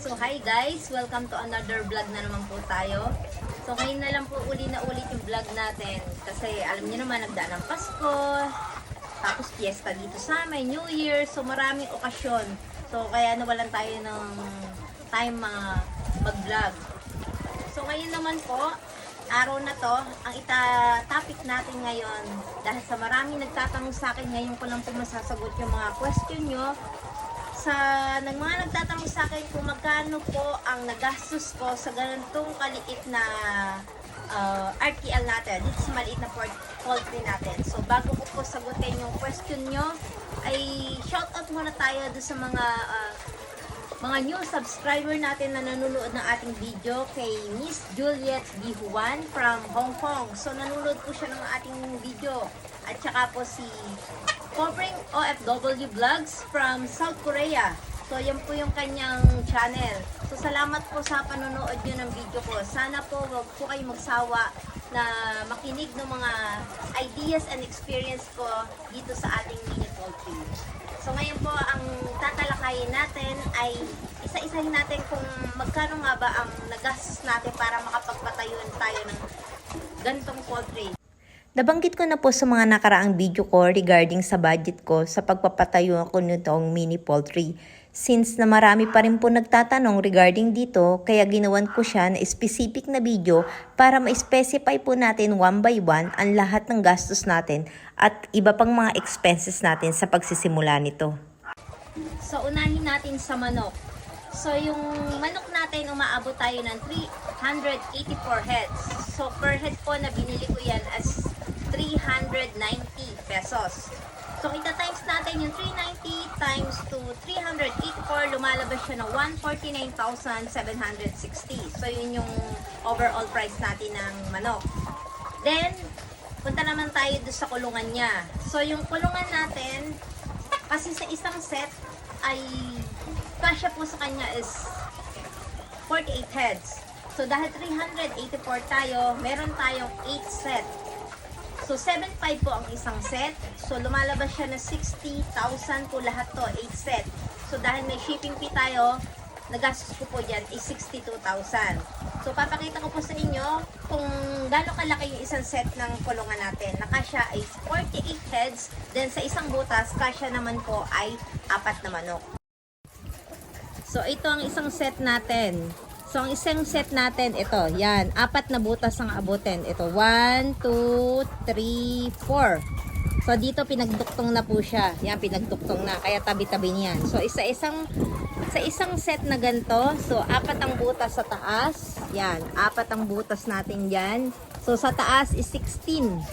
So hi guys, welcome to another vlog na naman po tayo. So ngayon na lang po na ulit yung vlog natin kasi alam niyo naman nagdaan ang Pasko, tapos fiesta dito sa amin, New Year, so maraming okasyon. So kaya nawalan tayo ng time mag-vlog. So ngayon naman po, araw na to, ang topic natin ngayon, dahil sa maraming nagtatanong sa akin, ngayon ko lang po masasagot yung mga question nyo. Mga nagtatanong sa akin kung magkano po ang nagastos ko sa ganitong kaliit na RTL natin, dito sa maliit na poultry natin. So bago ko po sagutin yung question nyo, ay shoutout muna tayo doon sa mga new subscriber natin na nanonood ng ating video kay Miss Juliet B. Juan from Hong Kong. So nanonood po siya ng ating video. At saka po si Covering OFW Vlogs from South Korea. So yan po yung kanyang channel. So salamat po sa panonood nyo ng video ko. Sana po wag po kayo magsawa na makinig ng mga ideas and experience ko dito sa ating mini poultry. So ngayon po ang tatalakayin natin ay isa-isahin natin kung magkano nga ba ang nagastos natin para makapagpatayuan tayo ng ganitong poultry. Nabanggit ko na po sa mga nakaraang video ko regarding sa budget ko sa pagpapatayo ko nitong mini poultry. Since na marami pa rin po nagtatanong regarding dito, kaya ginawan ko siya na specific na video para ma-specify po natin one by one ang lahat ng gastos natin at iba pang mga expenses natin sa pagsisimula nito. So unahin natin sa manok. So yung manok natin, umaabot tayo ng 384 heads. So per head po na binili ko yan as 390 pesos. So ita-times natin yung 390 times to 384, lumalabas siya ng 149,760. So yun yung overall price natin ng manok. Then, punta naman tayo doon sa kulungan niya. So yung kulungan natin, kasi sa isang set ay kasya po sa kanya is 48 heads. So dahil 384 tayo, meron tayong 8 set. So 7.5 po ang isang set. So lumalabas siya na 60,000 po lahat to, 8 set. So dahil may shipping fee tayo, nagastos ko po dyan is 62,000. So papakita ko po sa inyo kung gaano kalaki yung isang set ng kulungan natin. Nakasya is 48 heads, then sa isang butas, kasya naman po ay 4 na manok. So ito ang isang set natin. So, ang isang set natin, ito, yan, 4 na butas ang abutin. Ito, 1, 2, 3, 4. So, dito pinagduktong na po siya. Yan, pinagduktong na. Kaya tabi-tabi niyan. So, sa isang set na ganito, so, 4 ang butas sa taas. Yan, 4 ang butas natin yan. So, sa taas is 16.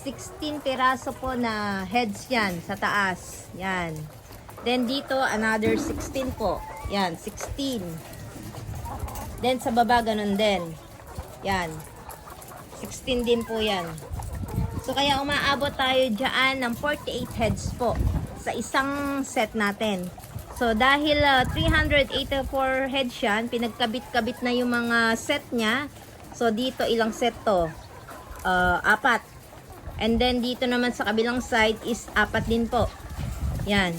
16 piraso po na heads yan sa taas. Yan. Then, dito, another 16 po. Yan, 16. Then sa baba ganun din. Yan. 16 din po yan. So kaya umaabot tayo dyan ng 48 heads po sa isang set natin. So dahil 384 heads yan, pinagkabit-kabit na yung mga set niya. So dito ilang set to? 4. And then dito naman sa kabilang side is 4 din po. Yan.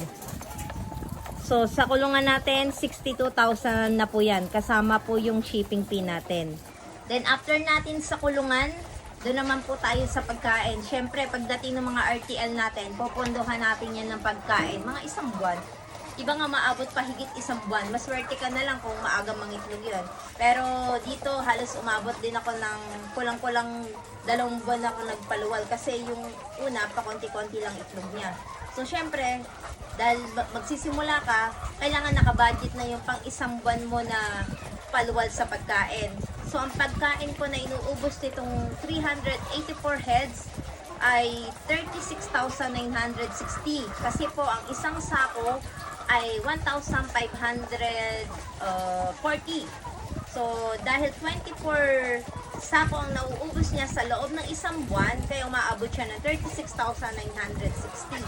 So, sa kulungan natin, 62,000 na po yan. Kasama po yung shipping fee natin. Then, after natin sa kulungan, doon naman po tayo sa pagkain. Siyempre, pagdating ng mga RTL natin, pupunduhan natin yan ng pagkain. Mga 1 buwan. Iba nga maabot pa higit 1 buwan. Maswerte ka na lang kung maagang mangitlog yun. Pero dito, halos umabot din ako ng kulang-kulang 2 buwan ako nagpaluwal. Kasi yung una, pa konti-konti lang itlog niya. So, syempre, dahil magsisimula ka, kailangan nakabudget na yung pang 1 buwan mo na paluwal sa pagkain. So, ang pagkain ko na inuubos nitong 384 heads ay 36,960. Kasi po, ang isang sako ay 1,540. So, dahil 24 sako ang nauubos niya sa loob ng 1 buwan, kaya umaabot siya ng 36,960.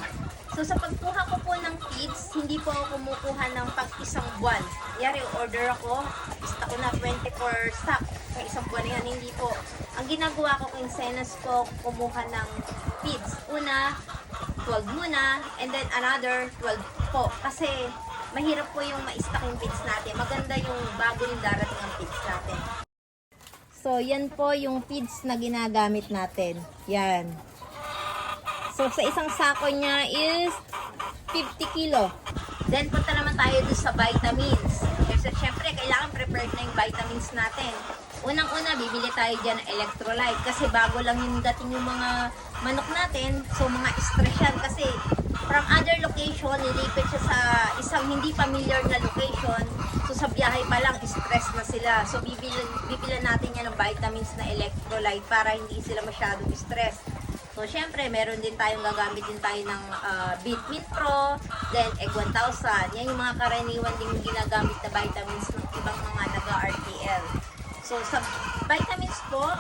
So, sa pagkuha ko po ng feeds, hindi po ako kumukuha ng pag 1 buwan. Yari, order ako, gusto ko na 24 stock. Sa 1 buwan yan, hindi po. Ang ginagawa ko, quincenas ko, kumuha ng feeds. Una, 12 muna, and then another 12 po. Kasi, mahirap po yung ma-stock yung feeds natin. maganda yung bago yung darating ang feeds natin. So, yan po yung feeds na ginagamit natin. Yan. So, sa isang sako niya is 50 kilo. Then, punta naman tayo dun sa vitamins. Kasi, syempre, kailangan prepared na yung vitamins natin. Unang-una, bibili tayo dyan ng electrolyte. Kasi, bago lang yung dating yung mga manok natin. So, mga stress yan. Kasi, from other location, nilipit siya sa isang hindi familiar na location. So, sa biyahe pa lang, stress na sila. So, bibilan natin yan ng vitamins na electrolyte para hindi sila masyadong stress. So, syempre, meron din tayong gagamit din tayo ng Bitmin Pro, then Egg 1000. Yan yung mga karaniwan din ginagamit na vitamins ng ibang mga nag-RTL. So, sa vitamins po,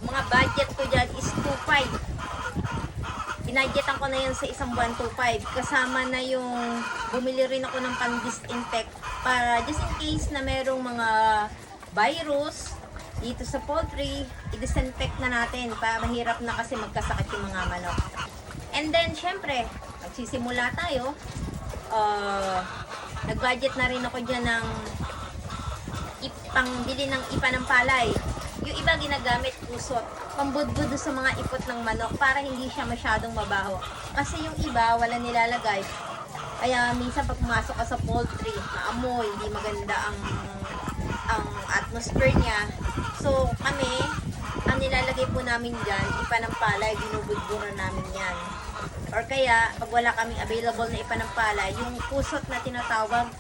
mga budget ko dyan is 2.5. Binadgetan ko na yun sa isang buwan 2.5. Kasama na yung bumili rin ako ng pang-disinfect para just in case na merong mga virus dito sa poultry, i-disinfect na natin para mahirap na kasi magkasakit yung mga manok. And then, syempre, magsisimula tayo. Nag-budget na rin ako dyan ng pangbili ng ipa ng palay. Yung iba ginagamit pusot, pambudbud sa mga ipot ng manok para hindi siya masyadong mabaho. Kasi yung iba, wala nilalagay. Kaya minsan pag pumasok ka sa poultry, maamoy, hindi maganda ang atmosphere niya. So kami, ang nilalagay po namin dyan, ipa ng palay, binubudburan namin yan. Or kaya, pag wala kaming available na ipa ng palay, yung pusot na tinatawag,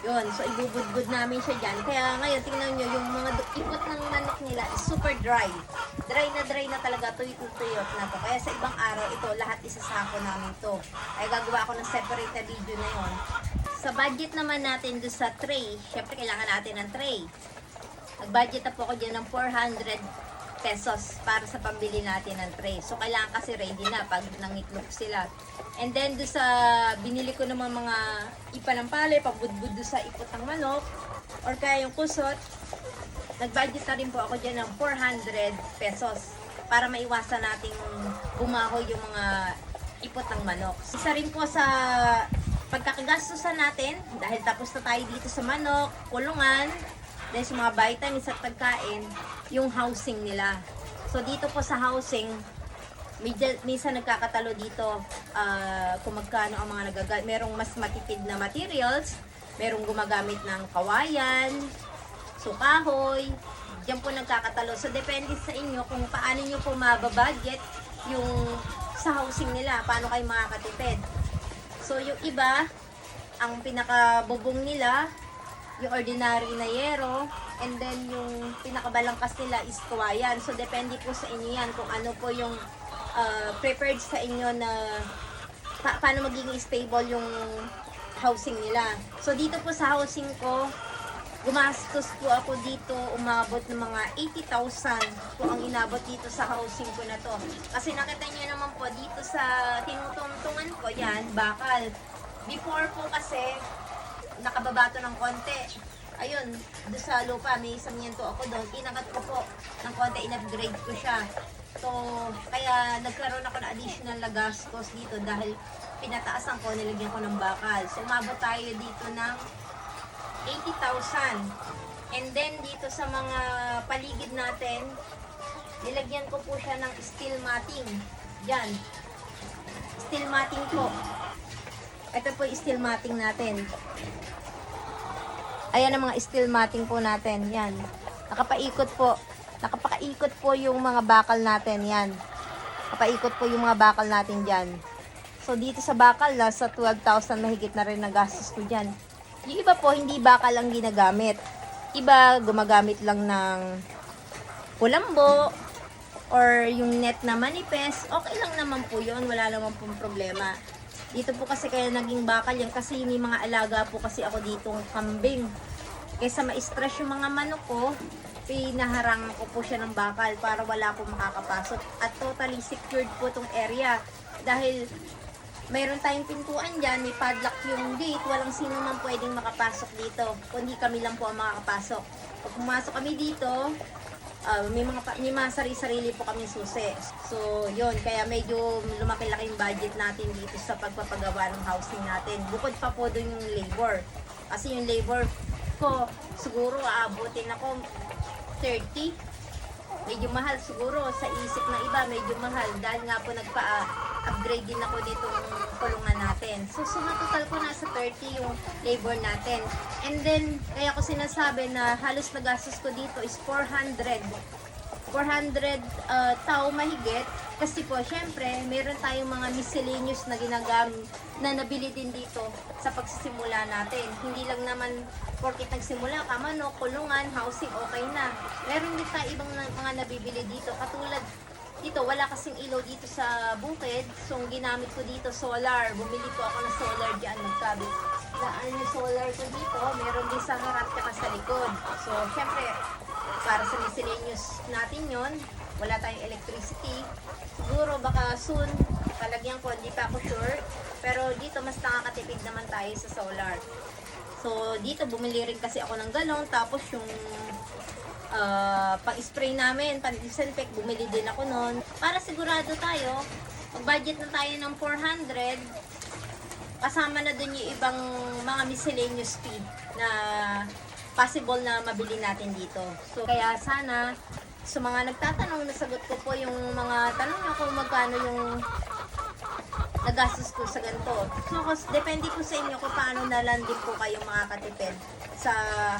yun, so ibubudbud namin siya dyan. Kaya ngayon, tingnan nyo, yung mga ipot ng manok nila is super dry. Dry na talaga, tuyot na to. Kaya sa ibang araw, ito, lahat isasako namin to. Kaya gagawa ako ng separate na video na yun. Sa budget naman natin doon sa tray, syempre kailangan natin ng tray. Nag-budget na po ako dyan ng 400 pesos para sa pambili natin ng tray. So, kailangan kasi ready na pag nangitlog sila. And then, doon sa binili ko naman mga ipalampalay, pabudbud doon sa ipot ng manok, or kaya yung kusot, nag-budget na rin po ako dyan ng 400 pesos para maiwasan nating bumaho yung mga ipot ng manok. Isa rin po sa pagkakagastusan natin, dahil tapos na tayo dito sa manok, kulungan, then sa mga vitamins at pagkain, yung housing nila. So dito po sa housing, minsan nagkakatalo dito kung magkano ang mga nagagamit. Merong mas matipid na materials, merong gumagamit ng kawayan, sukahoy, diyan po nagkakatalo. So depende sa inyo kung paano nyo po mababudget yung sa housing nila, paano kayo makakatipid. So yung iba, ang pinakabubong nila, yung ordinary na yero, and then yung pinakabalangkas nila is kawayan. So depende po sa inyo yan kung ano po yung prepared sa inyo na paano magiging stable yung housing nila. So dito po sa housing ko, gumastos po ako dito, umabot ng mga 80,000 po ang inabot dito sa housing ko na to. Kasi nakita niyo naman po dito sa tinutungtungan ko yan, bakal. Before po kasi, nakababa to ng konti. Ayun, doon sa lupa, may isang yento ako doon. Inakat ko po ng konti, in-upgrade ko siya. So, kaya nagkaroon ako ng additional na gastos dito dahil pinataasan ko, nilagyan ko ng bakal. So, umabot tayo dito ng 80,000. And then, dito sa mga paligid natin, nilagyan ko po siya ng steel matting. Yan. Steel matting po. Ito po yung steel matting natin. Ayan ang mga steel matting po natin. Yan. Nakapaikot po. Nakapakaikot po yung mga bakal natin. Yan. Nakapaikot po yung mga bakal natin dyan. So, dito sa bakal, nasa 12,000 mahigit na rin na gastos ko dyan. Yung iba po, hindi bakal ang ginagamit. Iba, gumagamit lang ng kulambo or yung net na manipes. Okay lang naman po yun. Wala naman pong problema. Dito po kasi kaya naging bakal yan kasi may mga alaga po kasi ako ditong kambing. Kaysa ma-stress yung mga manok ko, pinaharangan ko po siya ng bakal para wala po makakapasok. At totally secured po tong area. Dahil mayroon tayong pintuan dyan, may padlock yung gate, walang sino man pwedeng makapasok dito. Kundi kami lang po ang makakapasok. Pag pumasok kami dito, may mga sarili-sarili po kami susi. So, yun. Kaya medyo lumaki-laki yung budget natin dito sa pagpapagawa ng housing natin. Bukod pa po doon yung labor. Kasi yung labor ko, siguro aabutin ako 30. Medyo mahal siguro. Sa isip ng iba, medyo mahal. Dahil nga po nagpa-upgrade din ako dito ng kulungan natin. So, suma total ko nasa 30 yung labor natin. And then, kaya ko sinasabi na halos nagastos ko dito is 400 tao mahigit. Kasi po, syempre, meron tayong mga miscellaneous na na nabili din dito sa pagsisimula natin. Hindi lang naman porket nagsimula ka, manok, kulungan, housing, okay na. Meron din tayo ibang mga nabibili dito. Katulad dito, wala kasing ilaw dito sa bukid. So, ang ginamit ko dito, solar. Bumili po ako ng solar dyan, magkabit. Daan yung solar ko dito, meron din sa harap at sa likod. So, syempre, para sa miscellaneous natin yon, wala tayong electricity. Siguro baka soon, palagyan ko, hindi pa ako sure. Pero dito, mas nakakatipid naman tayo sa solar. So, dito, bumili rin kasi ako ng galong. Tapos yung pang-spray namin, pang-disinfect, bumili din ako nun. Para sigurado tayo, mag-budget na tayo ng 400, kasama na dun yung ibang mga miscellaneous fee na possible na mabili natin dito. So, kaya sana, sa mga nagtatanong, nasagot ko po yung mga tanong na kung magkano yung nagastos ko sa ganito. So, depende po sa inyo kung paano na lang din po kayo makakatipid. Sa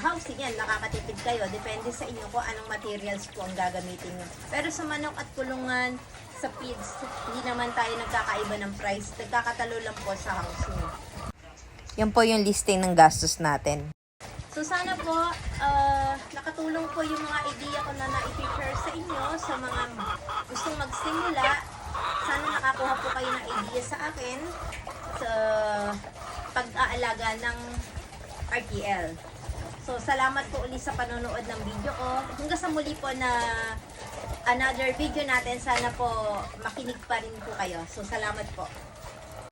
housing yan, nakakatipid kayo. Depende sa inyo kung anong materials po ang gagamitin nyo. Pero sa manok at kulungan, sa feeds, hindi naman tayo nagkakaiba ng price. Nagkakatalo lang po sa housing. Yan po yung listing ng gastos natin. So sana po, nakatulong po yung mga idea ko na na-share sa inyo, sa mga gustong magsimula. Sana nakakuha po kayo ng idea sa akin sa pag-aalaga ng RTL. So salamat po ulit sa panonood ng video ko. Hanggang sa muli po na another video natin, sana po makinig pa rin po kayo. So salamat po.